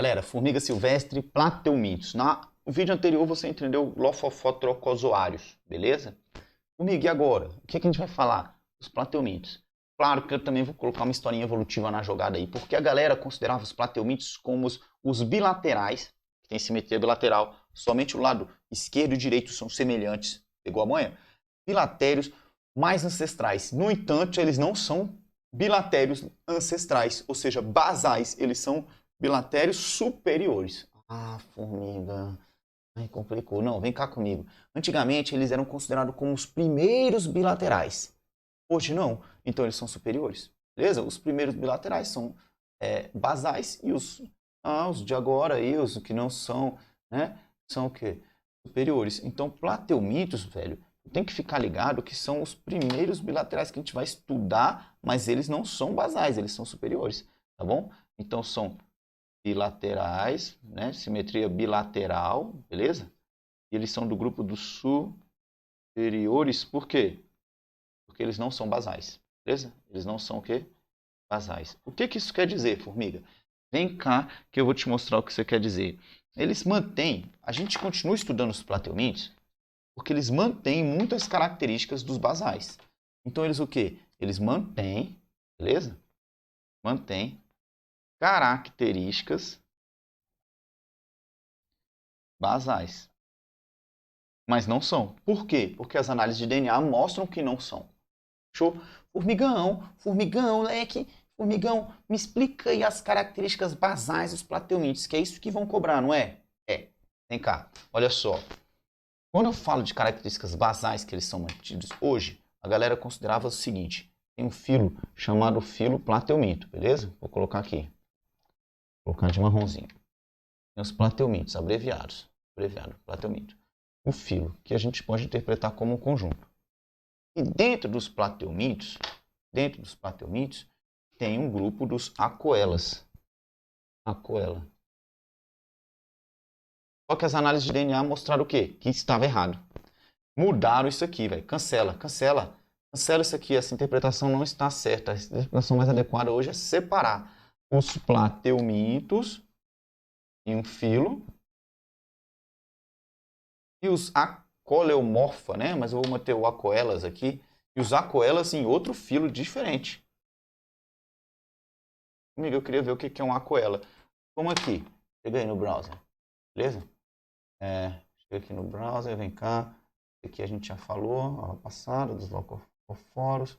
Galera, formiga silvestre, plateumintos. No vídeo anterior você entendeu Lophophotorocozoários, beleza? Formiga, e agora? O que a gente vai falar? Os plateumintos. Claro que eu também vou colocar uma historinha evolutiva na jogada aí, porque a galera considerava os plateumintos como os bilaterais, que tem simetria bilateral, somente o lado esquerdo e direito são semelhantes. Pegou a manha? Bilatérios mais ancestrais. No entanto, eles não são bilatérios ancestrais, ou seja, basais, eles são bilatérios superiores. Ah, formiga. Ai, complicou. Não, vem cá comigo. Antigamente, eles eram considerados como os primeiros bilaterais. Hoje não. Então, eles são superiores. Beleza? Os primeiros bilaterais são basais e os de agora aí, os que não são, né? São o quê? Superiores. Então, plateumintos, velho, tem que ficar ligado que são os primeiros bilaterais que a gente vai estudar, mas eles não são basais, eles são superiores, tá bom? Então, são bilaterais, né? Simetria bilateral, beleza? E eles são do grupo dos superiores, por quê? Porque eles não são basais, beleza? Eles não são o quê? Basais. O que isso quer dizer, formiga? Vem cá que eu vou te mostrar o que isso quer dizer. Eles mantêm, a gente continua estudando os plateumintos, porque eles mantêm muitas características dos basais. Então eles o quê? Eles mantêm, beleza? Mantêm características basais. Mas não são. Por quê? Porque as análises de DNA mostram que não são. Show? Formigão, leque, formigão, me explica aí as características basais dos plateumintos, que é isso que vão cobrar, não é? É. Vem cá, olha só. Quando eu falo de características basais que eles são mantidos hoje, a galera considerava o seguinte: tem um filo chamado filo plateuminto, beleza? Vou colocar aqui. Vou colocar de marronzinho. Tem os plateumintos abreviados. Abreviado, plateuminto. O filo, que a gente pode interpretar como um conjunto. E dentro dos plateumintos, tem um grupo dos acoelas. Acoela. Só que as análises de DNA mostraram o quê? Que estava errado. Mudaram isso aqui, velho. Cancela isso aqui. Essa interpretação não está certa. A interpretação mais adequada hoje é separar os plateumintos em um filo e os acoleomorfa, né? Mas eu vou manter o acoelas aqui. E os acoelas em outro filo diferente. Amigo, eu queria ver o que é um acoela. Vamos aqui. Chega aí no browser. Beleza? Chega aqui no browser, vem cá. Aqui a gente já falou, aula passada, dos locofóros.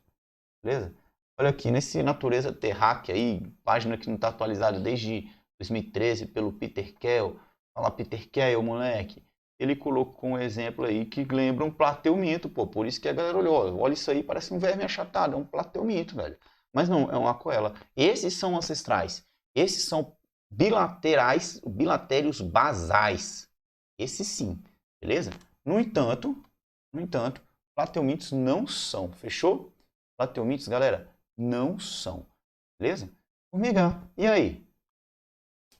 Beleza? Olha aqui, nesse Natureza Terráquea aí, página que não está atualizada desde 2013 pelo Peter Kell. Fala Peter Kell, moleque. Ele colocou um exemplo aí que lembra um plateuminto, pô. Por isso que a galera olhou. Olha isso aí, parece um verme achatado. É um plateuminto, velho. Mas não, é uma acoela. Esses são ancestrais. Esses são bilaterais, bilatérios basais. Esses sim, beleza? No entanto, plateumintos não são. Fechou? Plateumintos, galera, não são. Beleza? Formiga, e aí?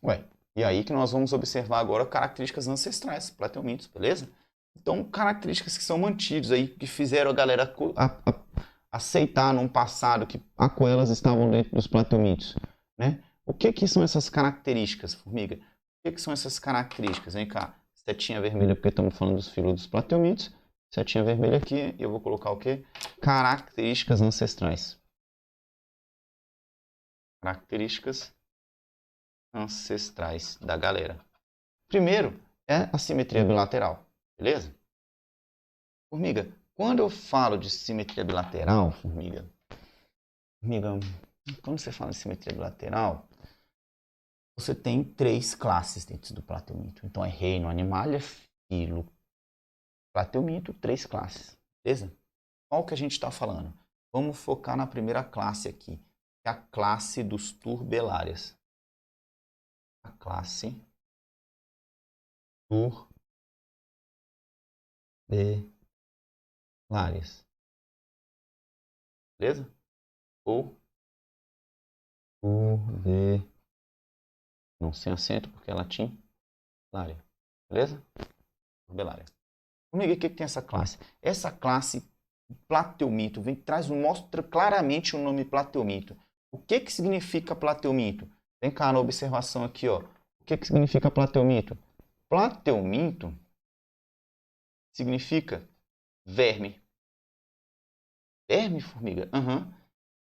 Ué, e aí que nós vamos observar agora características ancestrais, plateumintos, beleza? Então, características que são mantidas aí, que fizeram a galera aceitar num passado que acoelas estavam dentro dos plateumintos, né? O que são essas características, formiga? O que são essas características? Vem cá, setinha vermelha porque estamos falando dos filos dos plateumintos. Setinha vermelha aqui, eu vou colocar o quê? Características ancestrais. Características ancestrais da galera. Primeiro é a simetria bilateral, beleza? Formiga, quando eu falo de simetria bilateral, formiga, quando você fala de simetria bilateral, você tem três classes dentro do plateuminto. Então é reino, animalia, filo, plateuminto, três classes, beleza? Qual que a gente está falando? Vamos focar na primeira classe aqui, que é a classe dos turbelárias. A classe turbelárias. Beleza? Ou turbe... Não sem acento, porque é latim. Lária. Beleza? Turbelária. Comigo, o que tem essa classe? Essa classe plateuminto mostra claramente o nome plateuminto. O que significa plateuminto? Vem cá na observação aqui, ó. O que significa plateuminto? Plateuminto significa verme. Verme, formiga? Aham.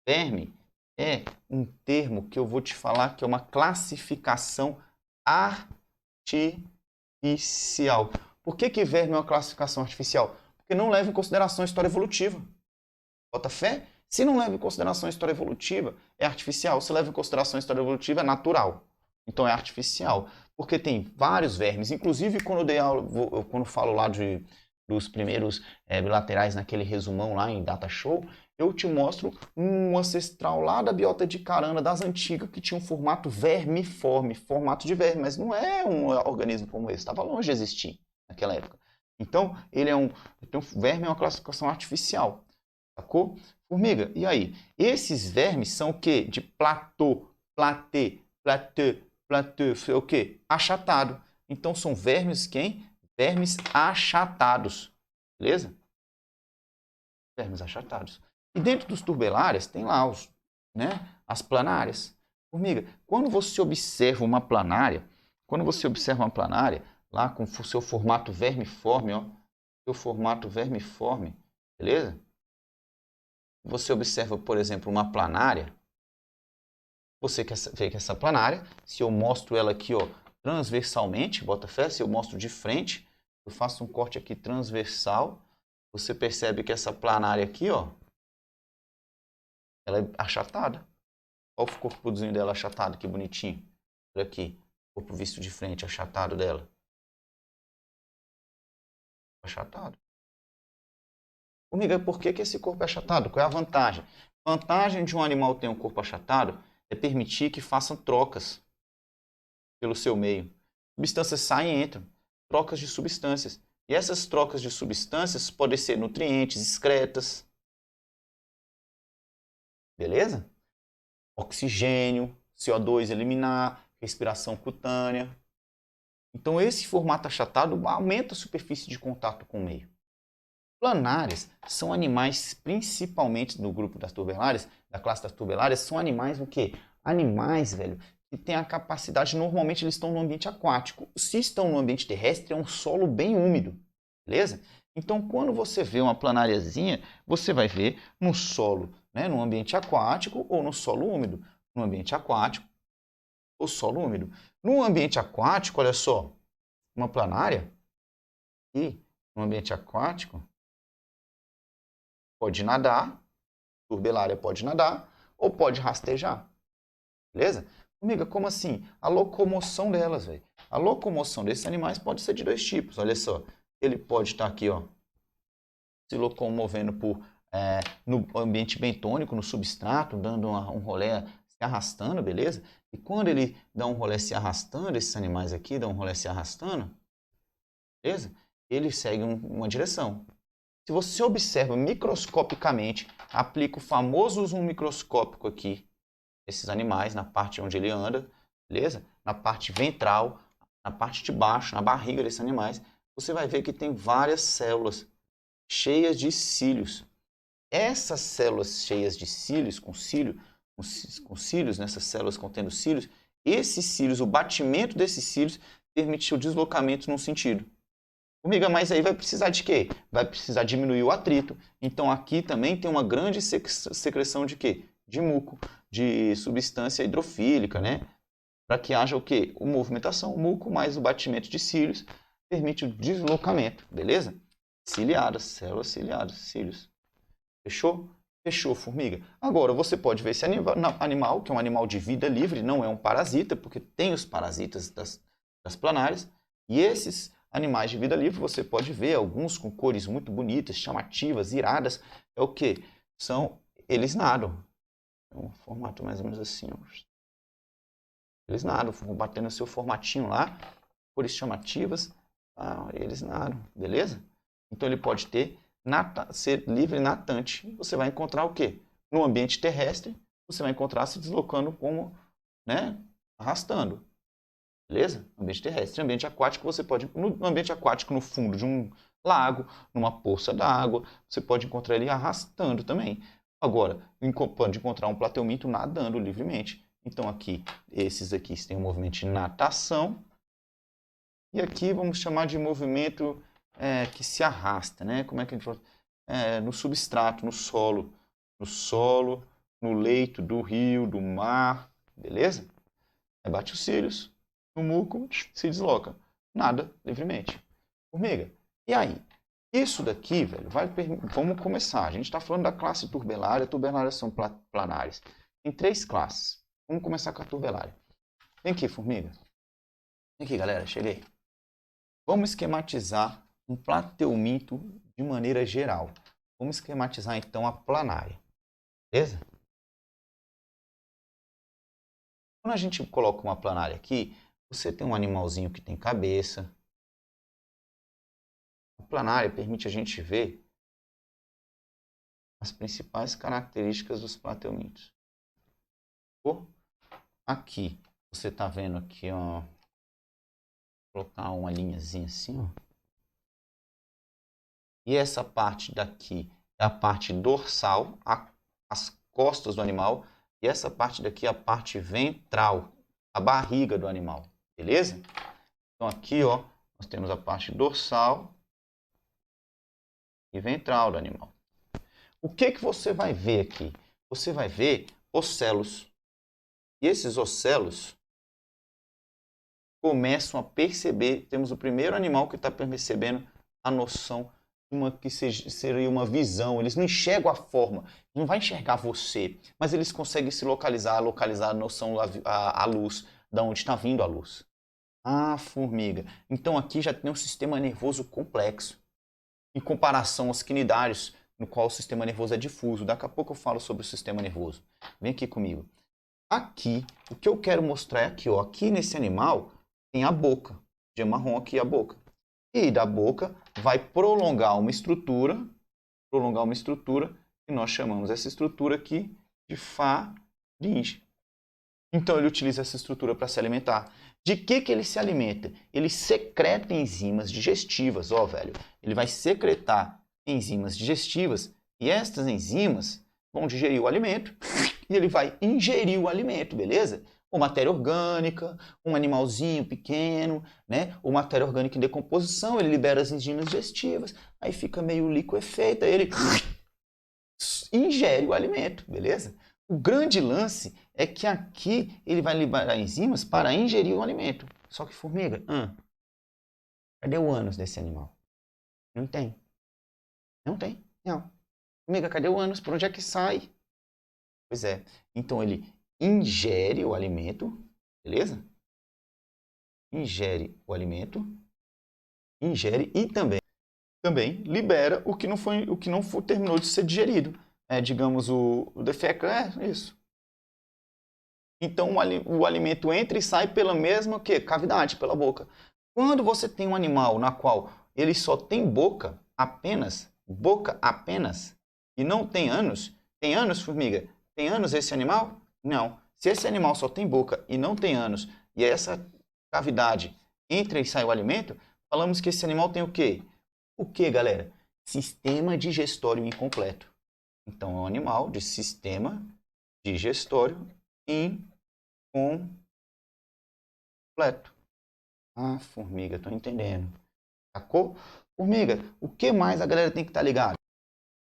Verme é um termo que eu vou te falar que é uma classificação artificial. Por que verme é uma classificação artificial? Porque não leva em consideração a história evolutiva. Bota fé? Se não leva em consideração a história evolutiva, é artificial. Se leva em consideração a história evolutiva, é natural. Então é artificial. Porque tem vários vermes. Inclusive, quando eu dei aula, quando eu falo lá dos primeiros bilaterais naquele resumão lá em Data Show, eu te mostro um ancestral lá da biota de carana das antigas que tinha um formato vermiforme, formato de verme, mas não é um organismo como esse, estava longe de existir naquela época. Então, verme é uma classificação artificial, sacou? Formiga, e aí? Esses vermes são o quê? De platô, platê, platê, platê, o quê? Achatado. Então, são vermes quem? Vermes achatados, beleza? Vermes achatados. E dentro dos turbelárias tem lá as planárias. Formiga, quando você observa uma planária, lá com o seu formato vermiforme, ó, seu formato vermiforme, beleza? Você observa, por exemplo, uma planária, você quer ver que essa planária, se eu mostro ela aqui, ó, transversalmente, bota fé, se eu mostro de frente, eu faço um corte aqui transversal, você percebe que essa planária aqui, ó, ela é achatada. Olha o corpozinho dela achatado, que bonitinho. Olha aqui, corpo visto de frente, achatado dela. Achatado. Formiga, por que esse corpo é achatado? Qual é a vantagem? A vantagem de um animal ter um corpo achatado é permitir que façam trocas pelo seu meio. Substâncias saem e entram. Trocas de substâncias. E essas trocas de substâncias podem ser nutrientes, excretas. Beleza? Oxigênio, CO2 eliminar, respiração cutânea. Então, esse formato achatado aumenta a superfície de contato com o meio. Planárias são animais, principalmente no grupo das turbelárias, da classe das turbelárias, são animais o quê? Animais, velho, que têm a capacidade, normalmente eles estão no ambiente aquático. Se estão no ambiente terrestre, é um solo bem úmido, beleza? Então, quando você vê uma planáriazinha, você vai ver no solo, né, no ambiente aquático ou no solo úmido. No ambiente aquático ou solo úmido. No ambiente aquático, olha só, uma planária e no ambiente aquático pode nadar, turbelária pode nadar ou pode rastejar. Beleza? Amiga, como assim? A locomoção delas, velho. A locomoção desses animais pode ser de dois tipos. Olha só, ele pode estar aqui, ó, se locomovendo no ambiente bentônico, no substrato, dando um rolê, se arrastando, beleza? E quando ele dá um rolê se arrastando, esses animais aqui dão um rolê se arrastando, beleza? Ele segue uma direção. Se você observa microscopicamente, aplica o famoso zoom microscópico aqui, esses animais, na parte onde ele anda, beleza? Na parte ventral, na parte de baixo, na barriga desses animais, você vai ver que tem várias células cheias de cílios. Essas células cheias de cílios, com cílios, nessas células contendo cílios, esses cílios, o batimento desses cílios permite o deslocamento num sentido. Formiga, mas aí vai precisar de quê? Vai precisar diminuir o atrito. Então aqui também tem uma grande secreção de quê? De muco, de substância hidrofílica, né? Para que haja o quê? A movimentação. O muco mais o batimento de cílios permite o deslocamento, beleza? Ciliadas, células ciliadas, cílios. Fechou? Fechou, formiga. Agora, você pode ver esse animal, que é um animal de vida livre, não é um parasita, porque tem os parasitas das planárias. E esses animais de vida livre, você pode ver alguns com cores muito bonitas, chamativas, iradas. É o que? Eles nadam. É um formato mais ou menos assim. Ó. Eles nadam, vão batendo o seu formatinho lá, cores chamativas, eles nadam, beleza? Então ele pode ser livre natante. Você vai encontrar o quê? No ambiente terrestre, você vai encontrar se deslocando como, né, arrastando. Beleza? Ambiente terrestre. Ambiente aquático, você pode... No ambiente aquático, no fundo de um lago, numa poça d'água, você pode encontrar ele arrastando também. Agora, pode encontrar um plateuminto nadando livremente. Então aqui, esses aqui têm um movimento de natação. E aqui vamos chamar de movimento que se arrasta, né? Como é que a gente fala? No substrato, no solo, no leito do rio, do mar, beleza? Aí bate os cílios, o muco se desloca, nada livremente. Formiga, e aí? Isso daqui, velho, vamos começar. A gente está falando da classe turbelária. Turbelárias são planares. Tem 3 classes. Vamos começar com a turbelária. Vem aqui, formiga. Vem aqui, galera, cheguei. Vamos esquematizar um plateumito de maneira geral. Vamos esquematizar então a planária. Beleza? Quando a gente coloca uma planária aqui, você tem um animalzinho que tem cabeça. A planária permite a gente ver as principais características dos plateumintos. Aqui, você está vendo aqui, ó. Vou colocar uma linhazinha assim, ó. E essa parte daqui é a parte dorsal, as costas do animal. E essa parte daqui é a parte ventral, a barriga do animal. Beleza? Então aqui, ó, nós temos a parte dorsal e ventral do animal. O que você vai ver aqui? Você vai ver ocelos. E esses ocelos começam a perceber, temos o primeiro animal que está percebendo a noção que seria uma visão. Eles não enxergam a forma, não vai enxergar você, mas eles conseguem se localizar a noção, a luz, da onde está vindo a luz. Ah, formiga. Então aqui já tem um sistema nervoso complexo, em comparação aos quinidários, no qual o sistema nervoso é difuso. Daqui a pouco eu falo sobre o sistema nervoso. Vem aqui comigo. Aqui, o que eu quero mostrar é aqui, ó. Aqui nesse animal tem a boca, de marrom aqui a boca. E da boca vai prolongar uma estrutura que nós chamamos essa estrutura aqui de faringe. Então ele utiliza essa estrutura para se alimentar. De que ele se alimenta? Ele secreta enzimas digestivas, ó, velho. Ele vai secretar enzimas digestivas e estas enzimas vão digerir o alimento e ele vai ingerir o alimento, beleza? Ou matéria orgânica, um animalzinho pequeno, né? Ou matéria orgânica em decomposição, ele libera as enzimas digestivas, aí fica meio liquefeito, aí ele ingere o alimento, beleza? O grande lance é que aqui ele vai liberar enzimas para ingerir o alimento. Só que, formiga, cadê o ânus desse animal? Não tem. Não tem, não. Formiga, cadê o ânus? Por onde é que sai? Pois é. Então ele ingere o alimento, beleza? Ingere o alimento, ingere e também libera o que não terminou de ser digerido. Digamos, o defeco, isso. Então o alimento entra e sai pela mesma cavidade, pela boca. Quando você tem um animal na qual ele só tem boca apenas, e não tem ânus, tem ânus, formiga? Tem ânus esse animal? Não. Se esse animal só tem boca e não tem ânus, e essa cavidade entra e sai o alimento, falamos que esse animal tem o quê? O que, galera? Sistema digestório incompleto. Então, é um animal de sistema digestório incompleto. Ah, formiga, tô entendendo. Sacou? Formiga, o que mais a galera tem que estar ligado?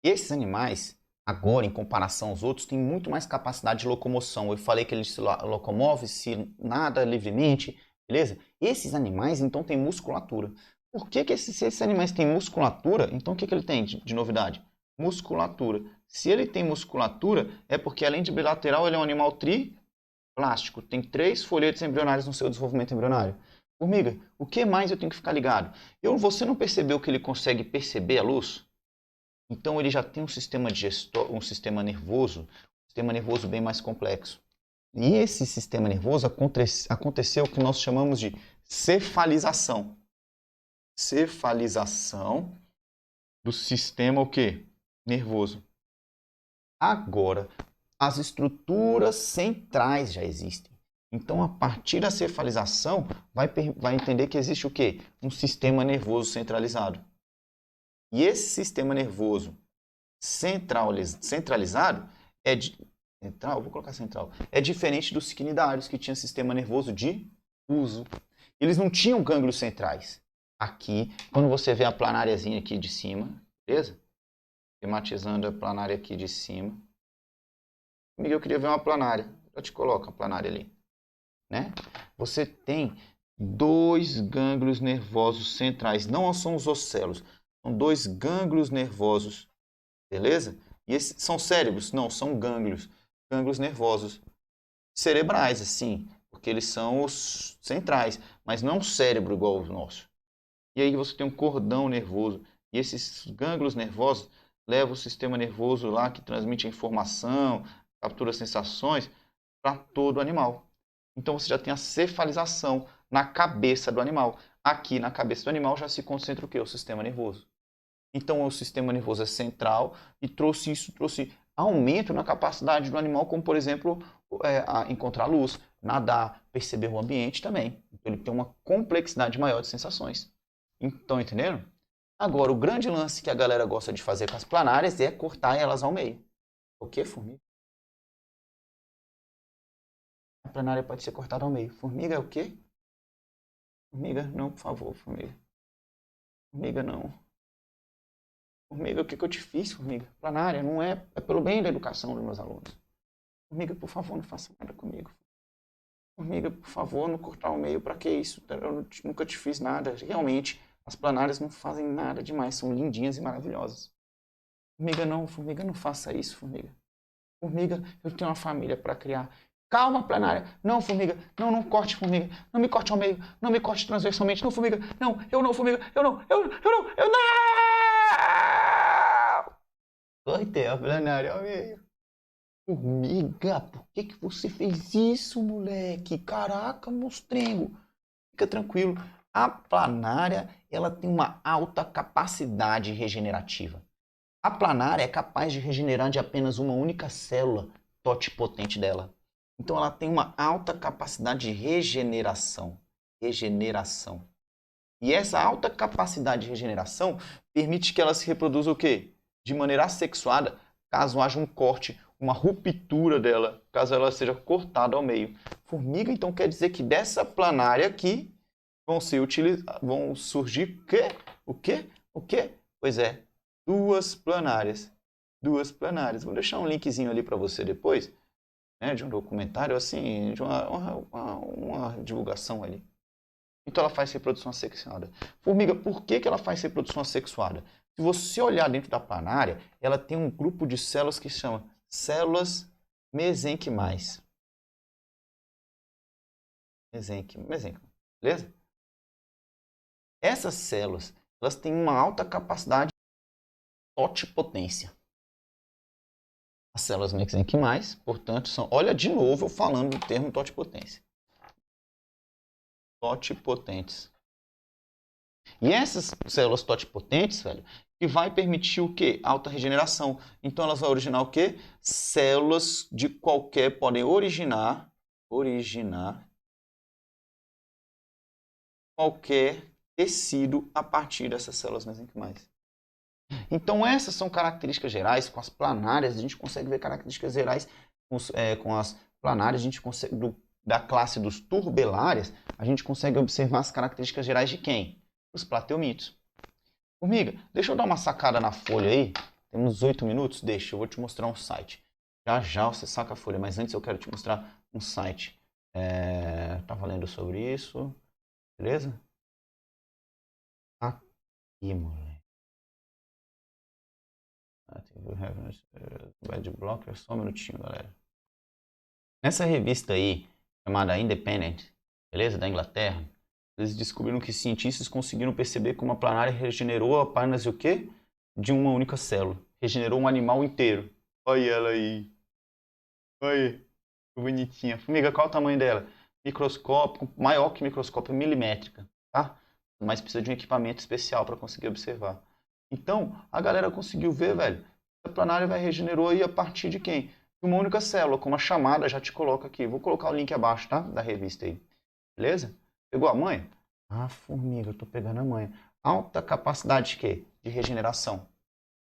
Esses animais, agora, em comparação aos outros, têm muito mais capacidade de locomoção. Eu falei que eles se locomovem, se nada livremente, beleza? Esses animais, então, têm musculatura. Por que se esses animais têm musculatura, então o que ele tem de novidade? Musculatura. Se ele tem musculatura, é porque além de bilateral, ele é um animal triplástico. Tem 3 folhetos embrionários no seu desenvolvimento embrionário. Formiga, o que mais eu tenho que ficar ligado? Você não percebeu que ele consegue perceber a luz? Então ele já tem um sistema nervoso bem mais complexo. E esse sistema nervoso aconteceu o que nós chamamos de cefalização. Cefalização do sistema o quê? Nervoso. Agora, as estruturas centrais já existem. Então, a partir da cefalização, vai entender que existe o quê? Um sistema nervoso centralizado. E esse sistema nervoso centralizado Central, vou colocar central. É diferente dos quinidários, que tinha sistema nervoso difuso. Eles não tinham gânglios centrais. Aqui, quando você vê a planáriazinha aqui de cima, beleza? Esquematizando a planária aqui de cima. Comigo eu queria ver uma planária. Eu te coloco a planária ali. Né? Você tem dois gânglios nervosos centrais. Não são os ocelos. São dois gânglios nervosos. Beleza? E esses são cérebros? Não, são gânglios. Gânglios nervosos cerebrais, assim, porque eles são os centrais, mas não um cérebro igual ao nosso. E aí você tem um cordão nervoso, e esses gânglios nervosos levam o sistema nervoso lá que transmite a informação, captura sensações para todo o animal. Então você já tem a cefalização na cabeça do animal. Aqui na cabeça do animal já se concentra o quê? O sistema nervoso. Então o sistema nervoso é central e trouxe aumento na capacidade do animal, como por exemplo, encontrar luz, nadar, perceber o ambiente também. Ele tem uma complexidade maior de sensações. Estão entendendo? Agora, o grande lance que a galera gosta de fazer com as planárias é cortar elas ao meio. O que, formiga? A planária pode ser cortada ao meio. Formiga é o quê? Formiga, não, por favor, formiga. Formiga, não. Formiga, o que eu te fiz, formiga? Planária, não é, é pelo bem da educação dos meus alunos. Formiga, por favor, não faça nada comigo. Formiga, por favor, não cortar ao meio, pra que isso? Eu nunca te fiz nada. Realmente, as planárias não fazem nada demais, são lindinhas e maravilhosas. Formiga, não faça isso, formiga. Formiga, eu tenho uma família para criar. Calma, planária. Não, formiga. Não, não corte, formiga. Não me corte ao meio. Não me corte transversalmente. Não, formiga. Não, eu não, formiga. Eu não, eu não. Cortei a planária ao meio. Formiga, por que você fez isso, moleque? Caraca, monstrengo. Fica tranquilo. A planária, ela tem uma alta capacidade regenerativa. A planária é capaz de regenerar de apenas uma única célula totipotente dela. Então ela tem uma alta capacidade de regeneração. E essa alta capacidade de regeneração permite que ela se reproduza o quê? De maneira assexuada, caso haja um corte, uma ruptura dela, caso ela seja cortada ao meio. Formiga, então, quer dizer que dessa planária aqui vão surgir o quê? Pois é, duas planárias. Vou deixar um linkzinho ali para você depois, né, de um documentário, assim, de uma divulgação ali. Então ela faz reprodução assexuada. Formiga, por que ela faz reprodução assexuada? Se você olhar dentro da planária, ela tem um grupo de células que se chama células mesenquimais. Mesenquima, beleza? Essas células, elas têm uma alta capacidade de totipotência. As células mesenquimais, portanto, são... Olha de novo eu falando do termo totipotência. Totipotentes. E essas células totipotentes, velho, que vai permitir o quê? Alta regeneração. Então elas vão originar o quê? Células de qualquer... Podem originar qualquer tecido a partir dessas células mesenquimais. Então essas são características gerais. Com as planárias a gente consegue ver características gerais. Com as planárias a gente consegue, da classe dos turbelárias, a gente consegue observar as características gerais de quem? Os plateumitos. Formiga, deixa eu dar uma sacada na folha aí. Temos 8 minutos? Deixa, eu vou te mostrar um site. Já já você saca a folha, mas antes eu quero te mostrar um site. Tava lendo sobre isso. Beleza? Aqui, moleque. Bad Blocker, só um minutinho, galera. Nessa revista aí, chamada Independent, beleza? Da Inglaterra, eles descobriram que cientistas conseguiram perceber como a planária regenerou apenas o quê? De uma única célula. Regenerou um animal inteiro. Olha ela aí. Olha, que bonitinha. Formiga, qual é o tamanho dela? Microscópio, maior que microscópio, milimétrica, tá? Mas precisa de um equipamento especial para conseguir observar. Então, a galera conseguiu ver, velho. A planária vai regenerou aí a partir de quem? De uma única célula, como a chamada já te coloca aqui. Vou colocar o link abaixo, tá? Da revista aí. Beleza? Pegou a manha? Ah, formiga, eu tô pegando a manha. Alta capacidade de quê? De regeneração.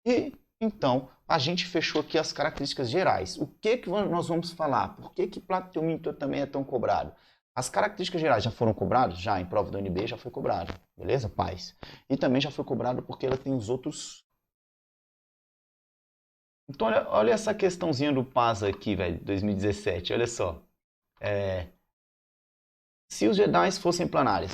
E Então, a gente fechou aqui as características gerais. O que nós vamos falar? Por que plateuminto também é tão cobrado? As características gerais já foram cobradas? Já, em prova da UNB já foi cobrado. Beleza, pais? E também já foi cobrado porque ela tem os outros... Então, olha essa questãozinha do PASA aqui, velho, 2017. Olha só. Se os Jedi fossem planários,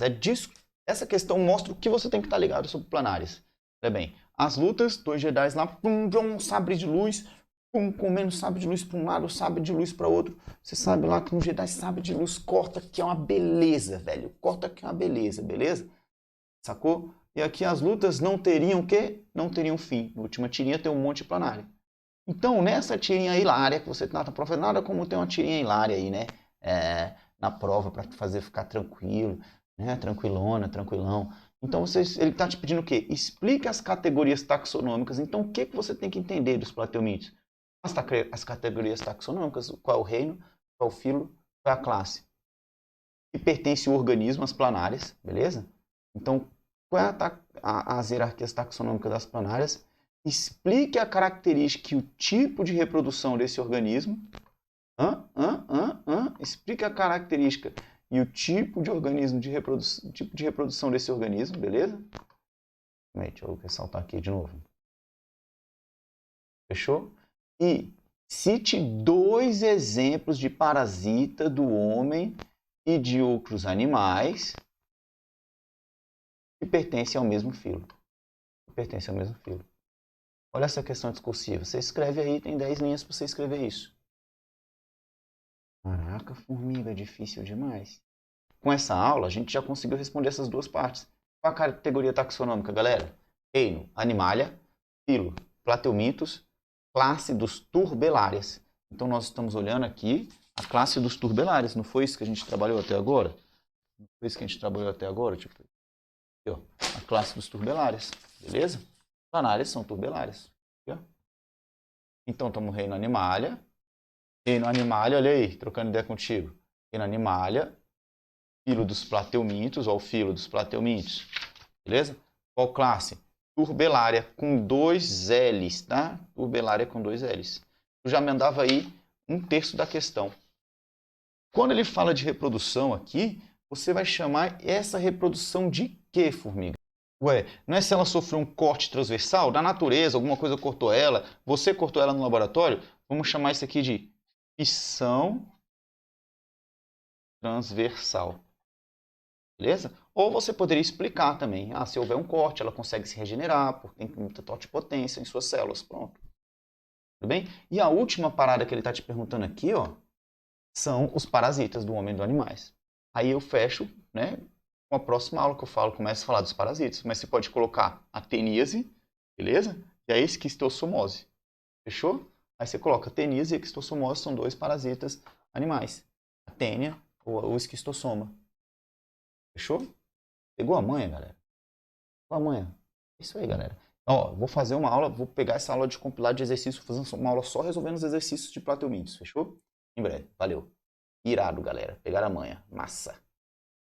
essa questão mostra o que você tem que estar ligado sobre planários. Olha bem, as lutas, 2 Jedi lá, pum, sabre de luz, pum, comendo sabre de luz para um lado, sabre de luz para outro. Você sabe lá que um Jedi sabre de luz corta, que é uma beleza, velho. Corta que é uma beleza, beleza? Sacou? E aqui as lutas não teriam o quê? Não teriam fim. Na última tirinha tem um monte de planário. Então, nessa tirinha hilária que você tá na prova, nada como ter uma tirinha hilária aí, né? Na prova para fazer ficar tranquilo, né? Tranquilona, tranquilão. Então ele está te pedindo o quê? Explique as categorias taxonômicas. Então o que você tem que entender dos plateumintos? As categorias taxonômicas, qual é o reino, qual é o filo, qual é a classe. E pertence o organismo às planárias, beleza? Então, qual é as hierarquias taxonômicas das planárias? Explique a característica e o tipo de reprodução desse organismo. Explique a característica e o tipo de organismo tipo de reprodução desse organismo, beleza? Deixa eu ressaltar aqui de novo. Fechou? E cite 2 exemplos de parasita do homem e de outros animais que pertencem ao mesmo filo. Olha essa questão discursiva. Você escreve aí, tem 10 linhas para você escrever isso. Caraca, formiga, difícil demais. Com essa aula, a gente já conseguiu responder essas 2 partes. Qual a categoria taxonômica, galera? Reino, Animalia, filo, Plateumintos, classe dos Turbellarias. Então, nós estamos olhando aqui a classe dos Turbellarias. Não foi isso que a gente trabalhou até agora? Tipo, aqui, ó, a classe dos Turbellarias, beleza? Planárias são Turbellarias. Aqui, ó. Então, estamos no reino Animalia. Reino Animalia, olha aí, trocando ideia contigo. Reino Animalia, filo dos plateumintos, ou filo dos plateumintos, beleza? Qual classe? Turbellaria, com 2 L's, tá? Turbellaria com 2 L's. Eu já mandava aí 1/3 da questão. Quando ele fala de reprodução aqui, você vai chamar essa reprodução de quê, formiga? Ué, não é se ela sofreu um corte transversal da natureza, alguma coisa cortou ela, você cortou ela no laboratório? Vamos chamar isso aqui de fissão transversal. Beleza? Ou você poderia explicar também. Se houver um corte, ela consegue se regenerar, porque tem muita totipotência em suas células. Pronto. Tudo bem? E a última parada que ele está te perguntando aqui, ó, são os parasitas do homem e dos animais. Aí eu fecho, né, com a próxima aula que eu começo a falar dos parasitas. Mas você pode colocar a teníase, beleza? E a esquistossomose. Fechou? Aí você coloca a teníase e a esquistossomose, são 2 parasitas animais. A tênia ou o esquistossoma. Fechou? Pegou a manha, galera? Pegou a manha? Isso aí, galera. Ó, vou fazer uma aula, vou pegar essa aula de compilado de exercícios, fazer uma aula só resolvendo os exercícios de plateumintos, fechou? Em breve. Valeu. Irado, galera. Pegaram a manha. Massa.